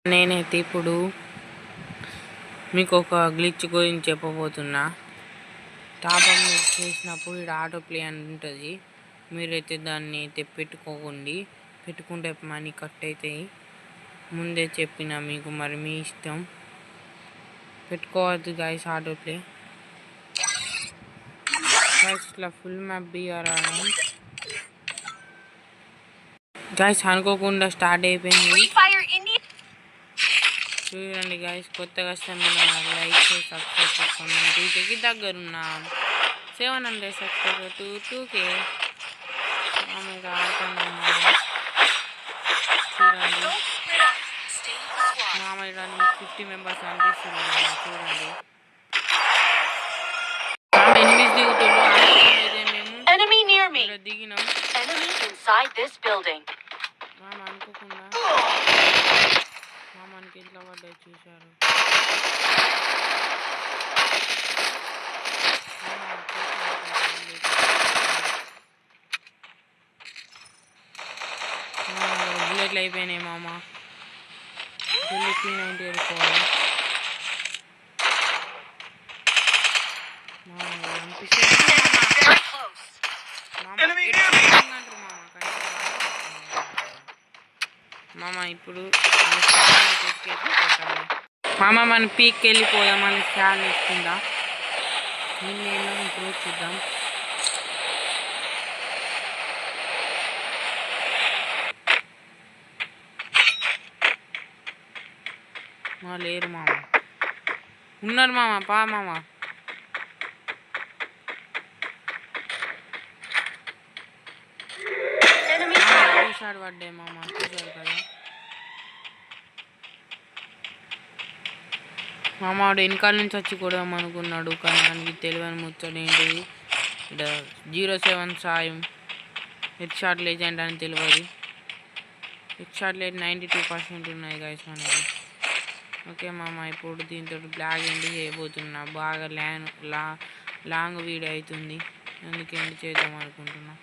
నేనైతే ఇప్పుడు మీకు ఒక గ్లిచ్ గురించి చెప్పబోతున్నా. టాప్అప్ చేసినప్పుడు ఇక్కడ ఆటో ప్లే అని ఉంటుంది. మీరైతే దాన్ని అయితే పెట్టుకుంటే మనీ కట్ అవుతాయి. ముందే చెప్పిన మీకు, మరి మీ ఇష్టం. పెట్టుకోవద్దు గైస్ ఆటో ప్లే. గైస్ ఇట్లా ఫుల్ మ్యాప్ బిఆర్ గైస్ అనుకోకుండా స్టార్ట్ అయిపోయింది. చూడండి గైస్, కొత్తగా లైక్ సబ్స్క్రైబ్ చేసుకోండి. 2Kకి దగ్గరున్నాం. 700 సబ్స్క్రైబర్ 2K. చూడండి మామయ్య 50 మెంబర్స్ అనిపిస్తున్నారు. చూడండి ఎనిమిది దిగుతున్నాం. మామ అనుకోకుండా మామకి ఇట్లా పడ్డాయి చూశారు. బుల్లెట్లు అయిపోయినాయి మామ. బుల్లెట్ 90 వెళ్ళిపోవాలి. మామ ఇప్పుడు మామ మన పీక్కి వెళ్ళిపోదాం. మన స్కాన్ ఇస్తుందా నేను ఇప్పుడు చూద్దాం. మా లేరు మామ, ఉన్నారు మామ. పా మామ చూసాడు పడ్డాయి మామ. చూసాడు కదా మామ. వాడు వెనకాల నుంచి వచ్చి కొడదాం అనుకున్నాడు, కానీ దానికి తెలియని ముచ్చడు ఏంటిది. ఇక్కడ 07 సాయం హెడ్ షాట్ లేజెండ్ అని తెలియదు. హెడ్ షాట్ లేట్ 92% ఉన్నాయి గైస్ మనకి. ఓకే మామ, ఇప్పుడు దీంతో బ్లాక్ ఎండ్ చేయబోతున్నా. బాగా లాంగ్ వీడియో అవుతుంది, అందుకే ఎండ్ చేద్దాం అనుకుంటున్నా.